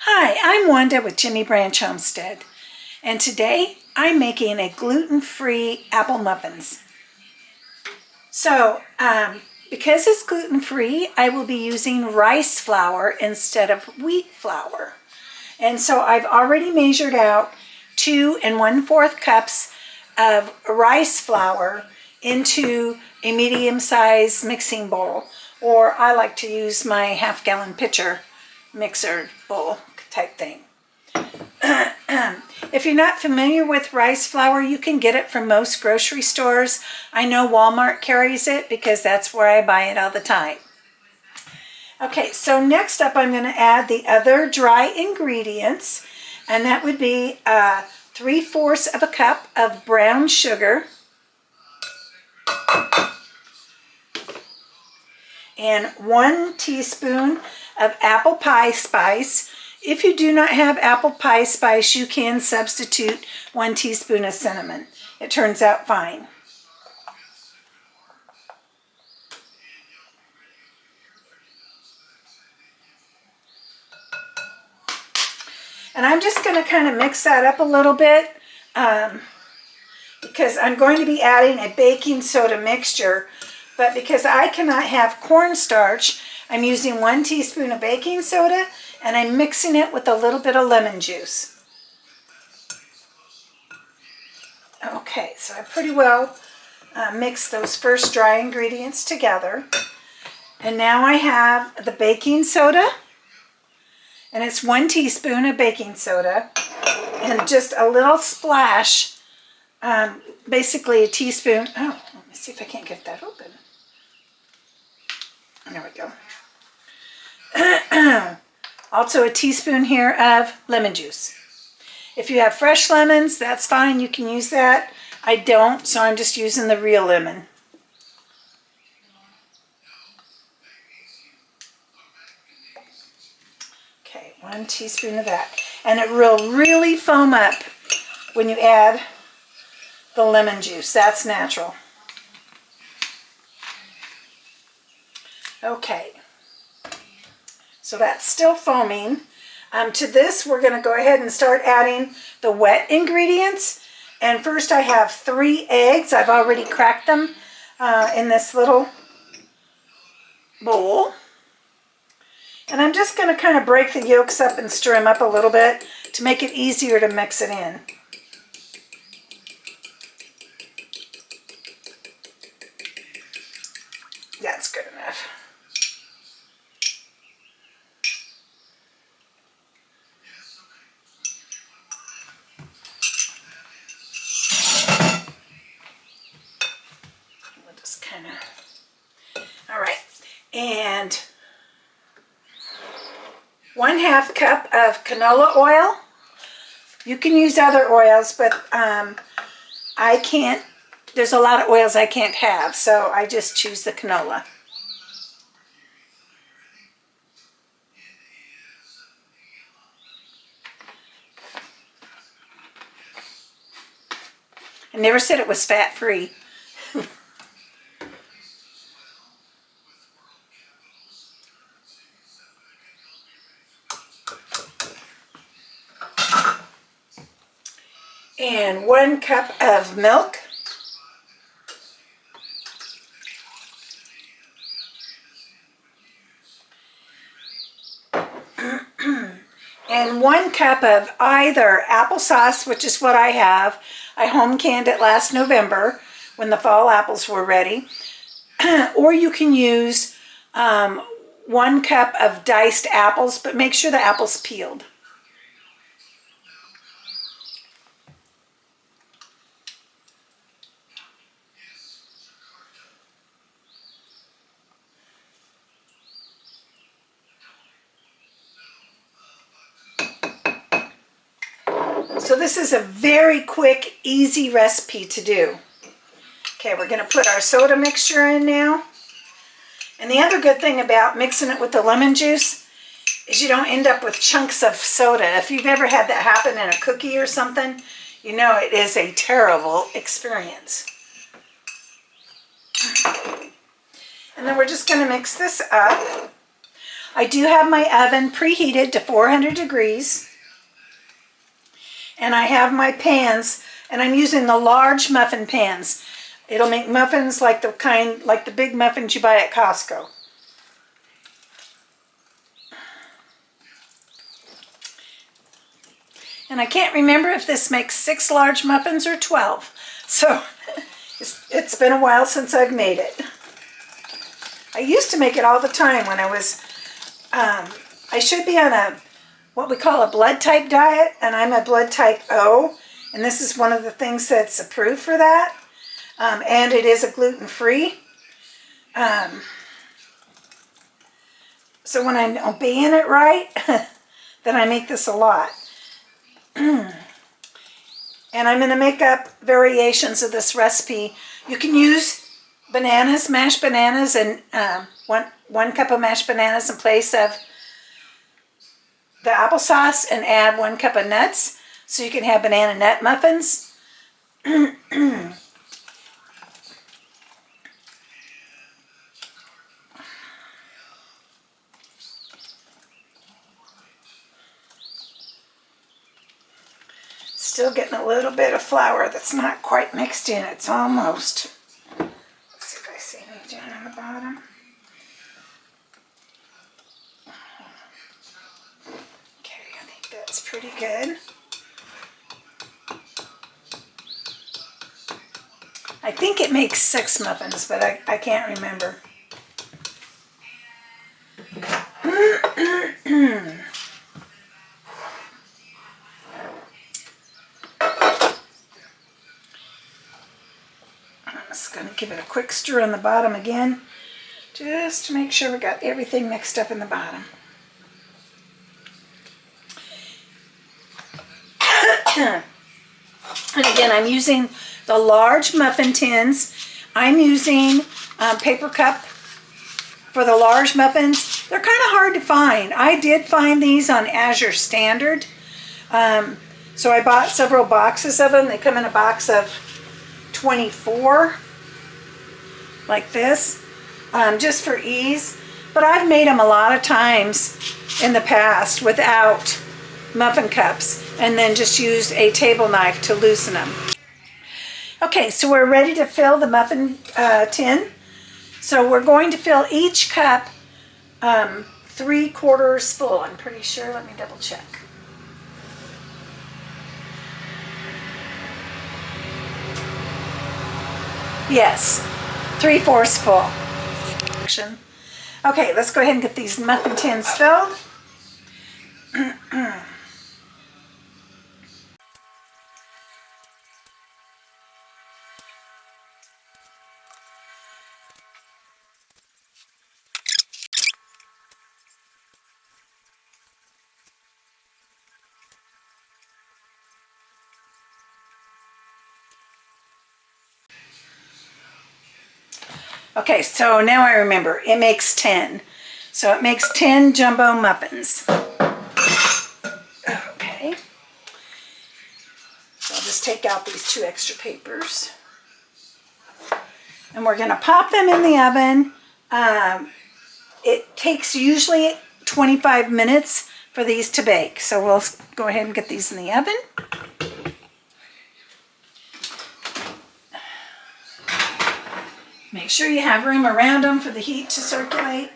Hi, I'm Wanda with Jimmy Branch Homestead, and today I'm making a gluten-free apple muffins. So, because it's gluten-free, I will be using rice flour instead of wheat flour. And so I've already measured out 2 1/4 cups of rice flour into a medium-sized mixing bowl, or I like to use my half-gallon pitcher mixer bowl type thing. If you're not familiar with rice flour, you can get it from most grocery stores. I know Walmart carries it because that's where I buy it all the time. Okay, so next up I'm going to add the other dry ingredients, and that would be 3/4 of a cup of brown sugar and 1 teaspoon of apple pie spice. If you do not have apple pie spice, you can substitute 1 teaspoon of cinnamon. It turns out fine. And I'm just going to kind of mix that up a little bit because I'm going to be adding a baking soda mixture. But because I cannot have cornstarch, I'm using 1 teaspoon of baking soda and I'm mixing it with a little bit of lemon juice. Okay, so I pretty well mixed those first dry ingredients together. And now I have the baking soda, and it's 1 teaspoon of baking soda and just a little splash, basically a teaspoon. Oh, let me see if I can't get that open. There we go. Also a teaspoon here of lemon juice. If you have fresh lemons, that's fine. You can use that. I don't, so I'm just using the real lemon. Okay, 1 teaspoon of that. And it will really foam up when you add the lemon juice. That's natural. Okay. So that's still foaming. To this, we're going to go ahead and start adding the wet ingredients. And first I have 3 eggs. I've already cracked them in this little bowl. And I'm just going to kind of break the yolks up and stir them up a little bit to make it easier to mix it in. That's good enough. All right, and 1/2 cup of canola oil. You can use other oils, but I can't, there's a lot of oils I can't have, so I just choose the canola. I never said it was fat-free. And 1 cup of milk. And 1 cup of either applesauce, which is what I have. I home canned it last November when the fall apples were ready. Or you can use 1 cup of diced apples, but make sure the apple's peeled. So this is a very quick, easy recipe to do. Okay, we're going to put our soda mixture in now. And the other good thing about mixing it with the lemon juice is you don't end up with chunks of soda. If you've ever had that happen in a cookie or something, you know it is a terrible experience. And then we're just going to mix this up. I do have my oven preheated to 400 degrees. And I have my pans, and I'm using the large muffin pans. It'll make muffins like the big muffins you buy at Costco. And I can't remember if this makes 6 large muffins or 12. So it's been a while since I've made it. I used to make it all the time when I was, I should be on what we call a blood type diet, and I'm a blood type O, and this is one of the things that's approved for that, and it is a gluten-free. So when I'm obeying it right, then I make this a lot. And I'm going to make up variations of this recipe. You can use bananas, mashed bananas, and one cup of mashed bananas in place of the applesauce, and add 1 cup of nuts, so you can have banana nut muffins. Still getting a little bit of flour that's not quite mixed in. It's almost. Let's see if I see anything down on the bottom. Okay, I think that's pretty good. I think it makes 6 muffins, but I can't remember. I'm just going to give it a quick stir on the bottom again, just to make sure we got everything mixed up in the bottom. And again, I'm using the large muffin tins. I'm using paper cup for the large muffins. They're kind of hard to find. I did find these on Azure Standard. So I bought several boxes of them. They come in a box of 24, like this, just for ease. But I've made them a lot of times in the past without muffin cups, and then just used a table knife to loosen them. Okay, so we're ready to fill the muffin tin. So we're going to fill each cup 3/4 full. I'm pretty sure. Let me double check. Yes, 3/4 full. Okay, let's go ahead and get these muffin tins filled. Okay, so now I remember, it makes 10. So it makes 10 jumbo muffins. Okay. So I'll just take out these 2 extra papers. And we're going to pop them in the oven. It takes usually 25 minutes for these to bake. So we'll go ahead and get these in the oven. Make sure you have room around them for the heat to circulate.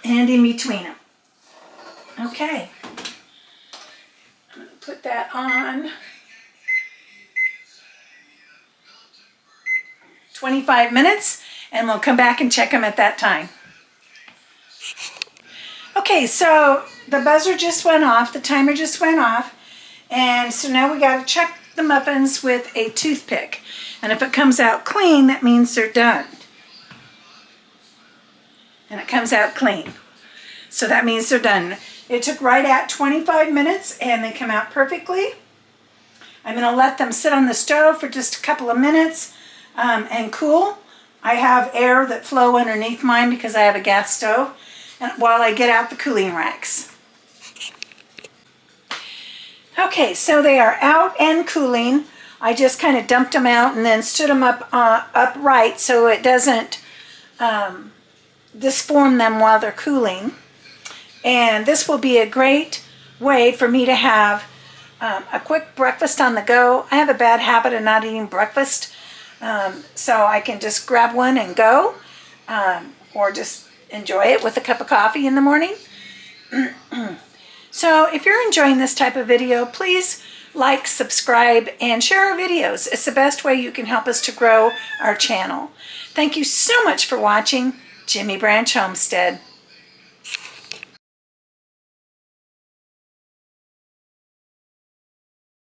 And in between them. Okay. I'm going to put that on. 25 minutes, and we'll come back and check them at that time. Okay, so the buzzer just went off, the timer just went off, and so now we got to check the muffins with a toothpick. And if it comes out clean, that means they're done. And it comes out clean. So that means they're done. It took right at 25 minutes and they come out perfectly. I'm going to let them sit on the stove for just a couple of minutes and cool. I have air that flow underneath mine because I have a gas stove, and while I get out the cooling racks. Okay, so they are out and cooling. I just kind of dumped them out and then stood them up upright so it doesn't disform them while they're cooling. And this will be a great way for me to have a quick breakfast on the go. I have a bad habit of not eating breakfast, so I can just grab one and go, or just enjoy it with a cup of coffee in the morning. So if you're enjoying this type of video, please like, subscribe, and share our videos. It's the best way you can help us to grow our channel. Thank you so much for watching Jimmy Branch Homestead.